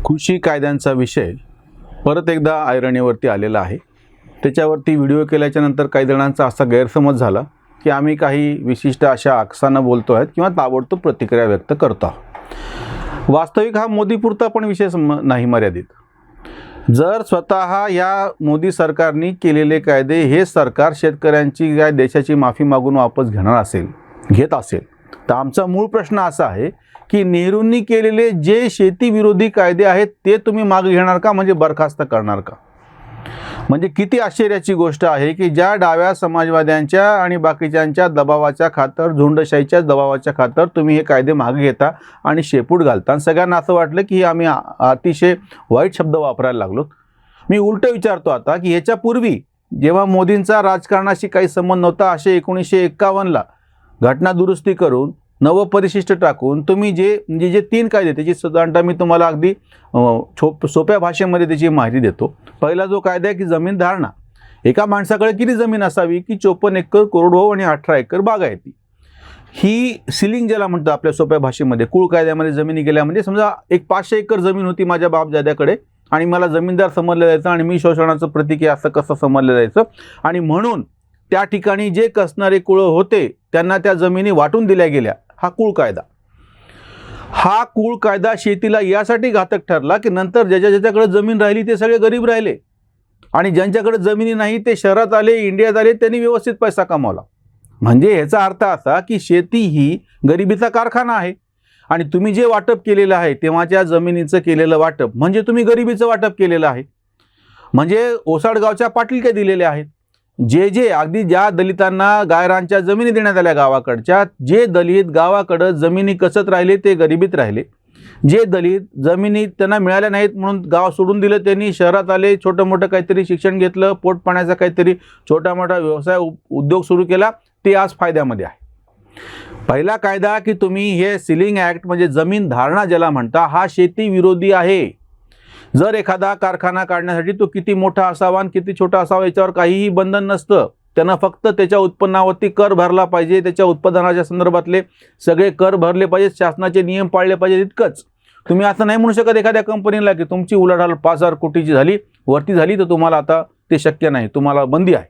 कृषी कायद्यांचा विषय परत एकदा ऐरणीवरती आलेला आहे. त्याच्यावरती व्हिडिओ केल्याच्यानंतर काही जणांचा असा गैरसमज झाला की आम्ही काही विशिष्ट अशा आकसानं बोलतो आहेत किंवा ताबडतोब प्रतिक्रिया व्यक्त करतो आहोत. वास्तविक हा मोदीपुरता पण विषय नाही मर्यादित. जर स्वतः या मोदी सरकारने केलेले कायदे हे सरकार शेतकऱ्यांची काय देशाची माफी मागून वापस घेत असेल तर आमचा मूळ प्रश्न असा आहे की नेहरूंनी केलेले जे शेतीविरोधी कायदे आहेत ते तुम्ही मागे घेणार का, म्हणजे बरखास्त करणार का? म्हणजे किती आश्चर्याची गोष्ट आहे की ज्या डाव्या समाजवाद्यांच्या आणि बाकीच्यांच्या दबावाच्या खातर, झुंडशाहीच्या दबावाच्या खातर तुम्ही हे कायदे मागे घेता आणि शेपूट घालता. सगळ्यांना असं वाटलं की आम्ही अतिशय वाईट शब्द वापरायला लागलो. मी उलटं विचारतो आता की ह्याच्यापूर्वी जेव्हा मोदींचा राजकारणाशी काही संबंध नव्हता, असे 1951ला घटना दुरुस्ती करून नवपरिशिष्ट टाकून तुम्ही जे 3 कायदे, त्याची साधारणतः मी तुम्हाला अगदी सोप्या भाषेमध्ये त्याची माहिती देतो. पहिला जो कायदा आहे की जमीन धारणा, एका माणसाकडे किती जमीन असावी की 54 एकर कोरडवाहू आणि 18 एकर बागायती. ही सिलिंग ज्याला म्हणतात आपल्या सोप्या भाषेमध्ये, कुळ कायद्यामध्ये जमिनी गेल्या म्हणजे समजा एक 500 एकर जमीन होती माझ्या बापजाद्याकडे आणि मला जमीनदार समजलं जायचं आणि मी शोषणाचं प्रतीक आहे असं कसं समजलं जायचं, आणि म्हणून त्या ठिकाणी जे कसणारे कुळ होते त्यांना त्या जमिनी वाटून दिल्या गेल्या. हा कुळ कायदा. हा कुळ कायदा शेतीला यासाठी घातक ठरला की नंतर ज्याच्याकडे जमीन राहिली ते सगळे गरीब राहिले आणि ज्यांच्याकडे जमिनी नाही ते शहरात आले, इंडियात आले, त्यांनी व्यवस्थित पैसा कमावला. म्हणजे ह्याचा अर्थ असा की शेती ही गरिबीचा कारखाना आहे आणि तुम्ही जे वाटप केलेलं आहे तेव्हाच्या जमिनीचं केलेलं वाटप म्हणजे तुम्ही गरिबीचं वाटप केलेलं आहे. म्हणजे ओसाडगावच्या पाटीलक्या दिलेल्या आहेत. जे अगदी ज्या दलितांना गायरांच्या जमिनी देण्यात आल्या गावाकडच्या, जे दलित गावाकडं जमिनी कसत राहिले ते गरिबीत राहिले. जे दलित जमिनी त्यांना मिळाल्या नाहीत म्हणून गाव सोडून दिलं, त्यांनी शहरात आले, छोटं मोठं काहीतरी शिक्षण घेतलं, पोटपाण्याचा काहीतरी छोटा मोठा व्यवसाय उद्योग सुरू केला, ते आज फायद्यामध्ये आहे. पहिला कायदा की तुम्ही हे सिलिंग ॲक्ट म्हणजे जमीन धारणा ज्याला म्हणता, हा शेती विरोधी आहे. जर एखादा कारखाना काढण्यासाठी तो किती मोठा असावा आणि किती छोटा असावा याच्यावर काहीही बंधन नसतं. त्यानं फक्त त्याच्या उत्पन्नावरती कर भरला पाहिजे, त्याच्या उत्पादनाच्या संदर्भातले सगळे कर भरले पाहिजेत, शासनाचे नियम पाळले पाहिजेत, इतकंच. तुम्ही असं नाही म्हणू शकत एखाद्या कंपनीला की तुमची उलाढाल 5,000 कोटीची झाली, वरती झाली तर तुम्हाला आता ते शक्य नाही, तुम्हाला बंदी आहे.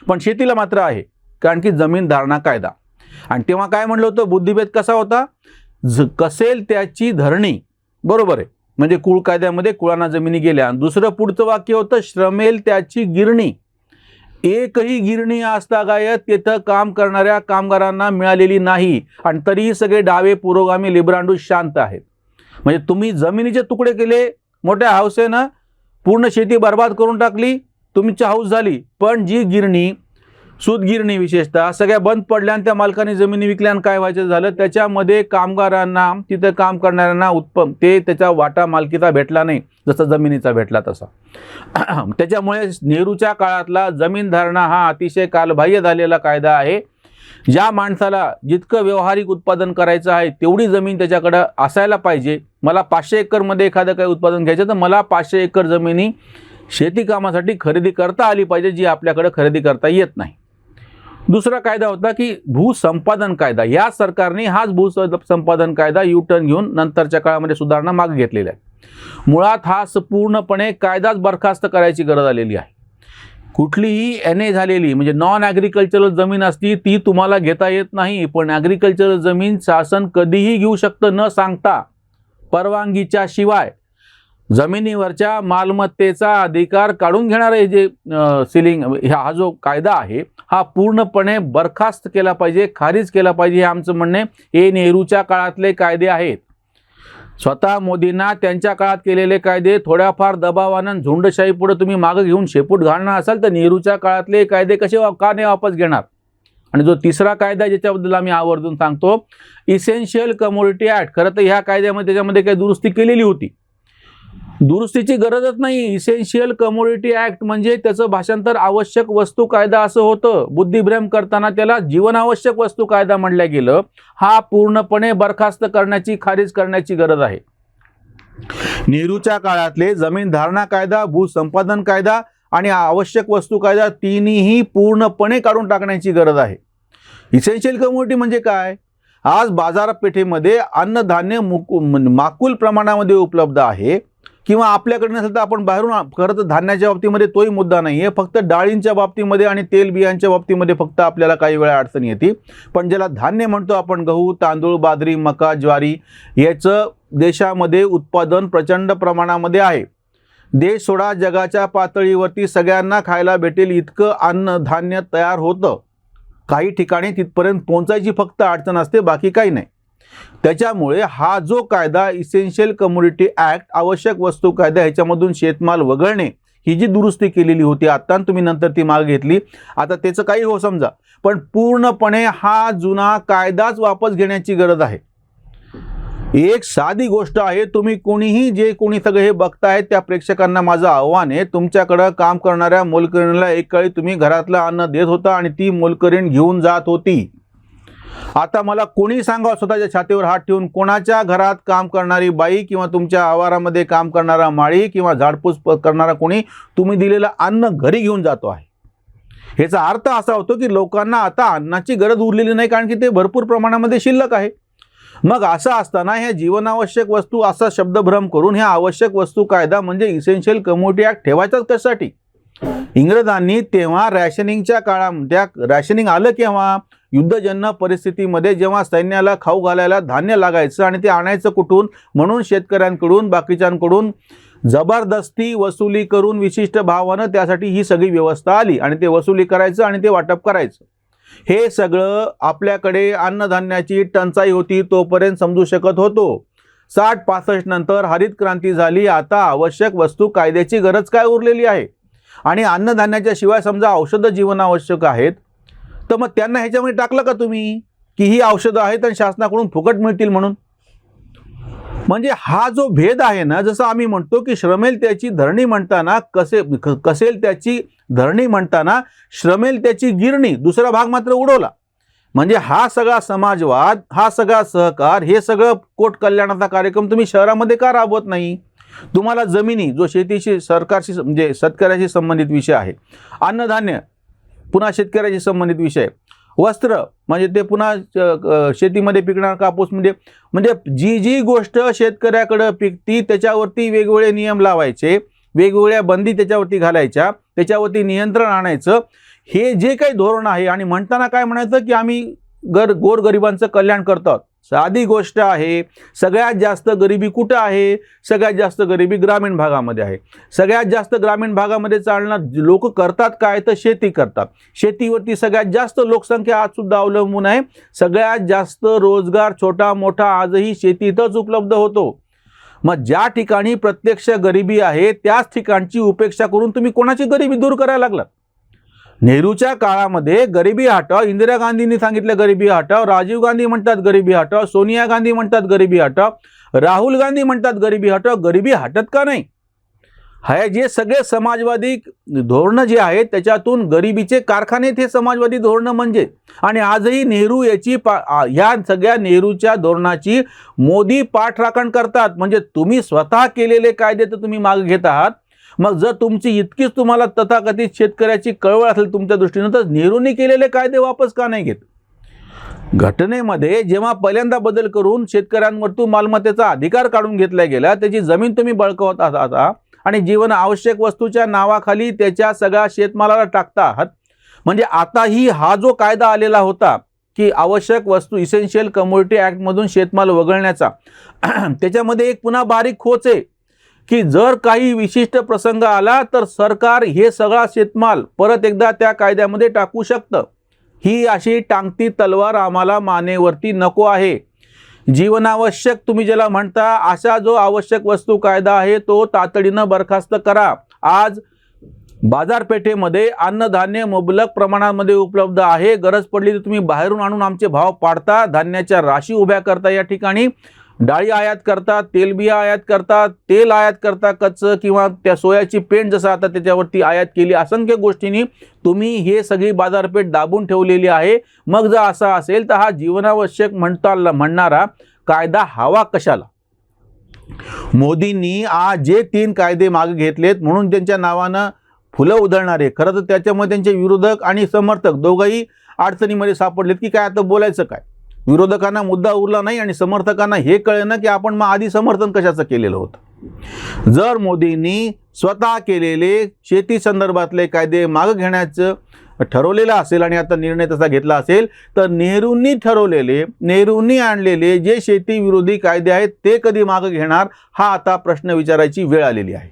पण शेतीला मात्र आहे, कारण की जमीन धारणा कायदा. आणि तेव्हा काय म्हणलं होतं, बुद्धिभेद कसा होता, कसेल त्याची धरणी, बरोबर आहे, म्हणजे कुळ कायद्यामध्ये कुळांना जमिनी गेल्या. दुसरं पुढचं वाक्य होतं, श्रमेल त्याची गिरणी. एकही गिरणी आजतागायत तिथं काम करणाऱ्या कामगारांना मिळालेली नाही आणि तरीही सगळे डावे पुरोगामी लिब्रांडू शांत आहेत. म्हणजे तुम्ही जमिनीचे तुकडे केले मोठ्या हौसेनं, पूर्ण शेती बर्बाद करून टाकली, तुमची हौस झाली, पण जी गिरणी, सूतगिरणी विशेषतः सगळ्या बंद पडल्या आणि त्या मालकाने जमिनी विकल्या आणि काय व्हायचं झालं, त्याच्यामध्ये कामगारांना, तिथं काम करणाऱ्यांना त्याचा वाटा मालकीचा भेटला नाही जसा जमिनीचा भेटला तसा. त्याच्यामुळे नेहरूच्या काळातला जमीन धारणा हा अतिशय कालबाह्य झालेला कायदा आहे. ज्या माणसाला जितकं व्यावहारिक उत्पादन करायचं आहे तेवढी जमीन त्याच्याकडं असायला पाहिजे. मला 500 एकरमध्ये एखादं काही उत्पादन घ्यायचं तर मला 500 एकर जमिनी शेती कामासाठी खरेदी करता आली पाहिजे, जी आपल्याकडे खरेदी करता येत नाही. दुसरा कायदा होता की भूसंपादन कायदा. या सरकारने हाच भूसंपादन कायदा टर्न घेऊन नंतरच्या काळामध्ये सुधारणा मागे घेतलेल्या आहेत. मुळात हा पूर्णपणे कायदाच बरखास्त करायची गरज आलेली आहे. कुठलीही NA झालेली म्हणजे नॉन ॲग्रिकल्चरल जमीन असती ती तुम्हाला घेता येत नाही, पण ॲग्रिकल्चरल जमीन शासन कधीही घेऊ शकतं न सांगता, परवानगीच्या शिवाय. जमिनीवरच्या मालमत्तेचा अधिकार काढून घेणारे जे सिलिंग, हा जो कायदा आहे हा पूर्णपणे बरखास्त केला पाहिजे, खारिज केला पाहिजे, हे आमचं म्हणणे. हे नेहरूच्या काळातले कायदे आहेत. स्वतः मोदींना त्यांच्या काळात केलेले कायदे थोड्याफार दबावानं झुंडशाही पुढे तुम्ही मागे घेऊन शेपूट घालणार असाल तर नेहरूच्या काळातले कायदे का नाही वापस घेणार? आणि जो तिसरा कायदा ज्याच्याबद्दल आम्ही आवर्जून सांगतो, इसेन्शियल कमोडिटी ॲक्ट, खरं तर ह्या कायद्यामध्ये त्याच्यामध्ये काही दुरुस्ती केलेली होती. दुरुस्तीची गरजच नाही. इसेन्शियल कमोडिटी ॲक्ट म्हणजे त्याचं भाषांतर आवश्यक वस्तू कायदा असं होतं. बुद्धिभ्रम करताना त्याला जीवनावश्यक वस्तू कायदा म्हणलं गेलं. हा पूर्णपणे बरखास्त करण्याची, खारिज करण्याची गरज आहे. नेहरूच्या काळातले जमीन धारणा कायदा, भूसंपादन कायदा आणि आवश्यक वस्तू कायदा तिन्ही पूर्णपणे काढून टाकण्याची गरज आहे. इसेन्शियल कमोडिटी म्हणजे काय? आज बाजारपेठेमध्ये अन्नधान्य माकुल प्रमाणामध्ये उपलब्ध आहे, किंवा आपल्याकडे नसेल तर आपण बाहेरून खरं तर धान्याच्या बाबतीमध्ये तोही मुद्दा नाही आहे, फक्त डाळींच्या बाबतीमध्ये आणि तेलबियांच्या बाबतीमध्ये फक्त आपल्याला काही वेळा अडचण येते. पण ज्याला धान्य म्हणतो आपण, गहू, तांदूळ, बाजरी, मका, ज्वारी, याचं देशामध्ये उत्पादन प्रचंड प्रमाणामध्ये आहे. देश सोडा, जगाच्या पातळीवरती सगळ्यांना खायला भेटेल इतकं अन्नधान्य तयार होतं. काही ठिकाणी तिथपर्यंत पोहोचायची फक्त अडचण असते, बाकी काही नाही. त्याच्यामुळे हा जो कायदा इसेन्शियल कमोडिटी ॲक्ट, आवश्यक वस्तू कायदा, ह्याच्यामधून शेतमाल वगळणे ही जी दुरुस्ती केलेली होती आता, तुम्ही नंतर ती मागे घेतली, आता त्याचं काही हो समजा, पण पूर्णपणे हा जुना कायदाच वापस घेण्याची गरज आहे. एक साधी गोष्ट आहे, तुम्ही कोणीही जे कोणी सगळे हे बघतायत त्या प्रेक्षकांना माझं आव्हान आहे, तुमच्याकडं काम करणाऱ्या मोलकरीणला एक काळी तुम्ही घरातलं अन्न देत होता आणि ती मोलकरीण घेऊन जात होती. आता मला कोणी सांगा, स्वतःच्या छातीवर हात ठेवून, कोणाच्या घरात काम करणारी बाई किंवा तुमच्या आवारामध्ये काम करणारा माळी किंवा झाडपूस करणारा कोणी तुम्ही दिलेलं अन्न घरी घेऊन जातो आहे? ह्याचा अर्थ असा होतो की लोकांना आता अन्नाची गरज उरलेली नाही, कारण की ते भरपूर प्रमाणामध्ये शिल्लक आहे. मग असं असताना ह्या जीवनावश्यक वस्तू असा शब्दभ्रम करून ह्या आवश्यक वस्तू कायदा म्हणजे इसेन्शियल कमोडिटी ॲक्ट ठेवायचाच कशासाठी? इंग्रजांनी तेव्हा रॅशनिंगच्या काळामध्ये, रॅशनिंग आलं केव्हा? युद्धजन्य परिस्थितीमध्ये जेव्हा सैन्याला खाऊ घालायला धान्य लागायचं आणि ते आणायचं कुठून, म्हणून शेतकऱ्यांकडून बाकीच्यांकडून जबरदस्ती वसुली करून विशिष्ट भावानं त्यासाठी ही सगळी व्यवस्था आली आणि ते वसुली करायचं आणि ते वाटप करायचं. हे सगळं आपल्याकडे अन्नधान्याची टंचाई होती तोपर्यंत समजू शकत होतो. 60-65 नंतर हरित क्रांती झाली, आता आवश्यक वस्तू कायद्याची गरज काय उरलेली आहे? आणि अन्नधान्याच्या शिवाय समजा औषधं जीवनावश्यक आहेत, तर मग त्यांना ह्याच्यामध्ये टाकलं का तुम्ही की ही औषधं आहेत आणि शासनाकडून फुकट मिळतील म्हणून? म्हणजे हा जो भेद आहे ना, जसं आम्ही म्हणतो की श्रमेल त्याची धरणी म्हणताना कसेल त्याची धरणी म्हणताना श्रमेल त्याची गिरणी, दुसरा भाग मात्र उडवला. म्हणजे हा सगळा समाजवाद, हा सगळा सहकार, हे सगळं कोट कल्याणाचा कार्यक्रम तुम्ही शहरामध्ये का राबवत नाही? तुम्हाला जमिनी, जो शेतीशी सरकारशी म्हणजे शेतकऱ्याशी संबंधित विषय आहे, अन्नधान्य पुन्हा शेतकऱ्याशी संबंधित विषय, वस्त्र म्हणजे ते पुन्हा शेतीमध्ये पिकणार कापूस, म्हणजे जी जी गोष्ट शेतकऱ्याकडे पिकती त्याच्यावरती वेगवेगळे नियम लावायचे, वेगवेगळ्या बंदी त्याच्यावरती घालायच्या, त्याच्यावरती नियंत्रण आणायचं. हे जे काही धोरण आहे, आणि म्हणताना काय म्हणायचं की आम्ही गोरगरिबांचं कल्याण करतो. साधी गोष्ट आहे, सगळ्यात जास्त गरिबी कुठं आहे? सगळ्यात जास्त गरिबी ग्रामीण भागामध्ये आहे. सगळ्यात जास्त ग्रामीण भागामध्ये चालणार लोक करतात काय? तर शेती करतात. शेतीवरती सगळ्यात जास्त लोकसंख्या आजसुद्धा अवलंबून आहे. सगळ्यात जास्त रोजगार छोटा मोठा आजही शेतीतच उपलब्ध होतो. मग ज्या ठिकाणी प्रत्यक्ष गरिबी आहे त्याच ठिकाणची उपेक्षा करून तुम्ही कोणाची गरिबी दूर करायला लागलात? नेहरूच्या काळामध्ये गरिबी हटाव, इंदिरा गांधींनी सांगितलं गरिबी हटाव, राजीव गांधी म्हणतात गरिबी हटाव, सोनिया गांधी म्हणतात गरिबी हटाव, राहुल गांधी म्हणतात गरिबी हटाव. गरिबी हटत का नाही? हे जे सगळे समाजवादी धोरणं जे आहेत त्याच्यातून गरिबीचे कारखाने हे समाजवादी धोरणं म्हणजे. आणि आजही नेहरू याची ह्या सगळ्या नेहरूच्या धोरणाची मोदी पाठराखण करतात. म्हणजे तुम्ही स्वतः केलेले कायदे तर तुम्ही मागे घेत आहात. मग जर तुमची इतकीच तुम्हाला तथाकथित शेतकऱ्याची कळवळ असेल तुमच्या दृष्टीनं, तर नेहरूंनी केलेले कायदे वापस का नाही घेत? घटनेमध्ये जेव्हा पहिल्यांदा बदल करून शेतकऱ्यांवरतून मालमत्तेचा अधिकार काढून घेतला गेला, त्याची जमीन तुम्ही बळकावत आहात आणि जीवन आवश्यक वस्तूच्या नावाखाली त्याच्या सगळ्या शेतमालाला टाकता आहात. म्हणजे आताही हा जो कायदा आलेला होता की आवश्यक वस्तू इसेन्शियल कमोडिटी ॲक्टमधून शेतमाल वगळण्याचा, त्याच्यामध्ये एक पुन्हा बारीक खोच आहे की जर काही विशिष्ट प्रसंग आला तर सरकार हे सगळा शेतमाल परत एकदा त्या कायद्यामध्ये टाकू शकतं. ही अशी टांगती तलवार आम्हाला मानेवरती नको आहे. जीवनावश्यक तुम्ही ज्याला म्हणता अशा जो आवश्यक वस्तू कायदा आहे तो तातडीनं बरखास्त करा. आज बाजारपेठेमध्ये अन्नधान्य मुबलक प्रमाणामध्ये उपलब्ध आहे. गरज पडली तर तुम्ही बाहेरून आणून आमचे भाव पाडता, धान्याच्या राशी उभ्या करता, या ठिकाणी डाळी आयात करतात, तेलबिया आयात करतात, तेल आयात करता कच्चं, किंवा त्या सोयाची पेंड जसं आता त्याच्यावरती आयात केली. असंख्य गोष्टींनी तुम्ही हे सगळी बाजारपेठ दाबून ठेवलेली आहे. मग जर असं असेल तर हा जीवनावश्यक म्हणणारा कायदा हवा कशाला? मोदींनी आज जे 3 कायदे मागे घेतलेत म्हणून त्यांच्या नावानं फुलं उधळणारे, खरं तर त्याच्यामुळे त्यांचे विरोधक आणि समर्थक दोघंही अडचणीमध्ये सापडलेत की काय आता बोलायचं काय. विरोधकांना मुद्दा उरला नाही आणि समर्थकांना हे कळलं ना की आपण मग आधी समर्थन कशाचं केलेलं होतं. जर मोदींनी स्वतः केलेले शेती संदर्भातले कायदे मागे घेण्याचं ठरवलेलं असेल आणि आता निर्णय तसा घेतला असेल, तर नेहरूंनी आणलेले जे शेती विरोधी कायदे आहेत ते कधी मागे घेणार, हा आता प्रश्न विचारायची वेळ आलेली आहे.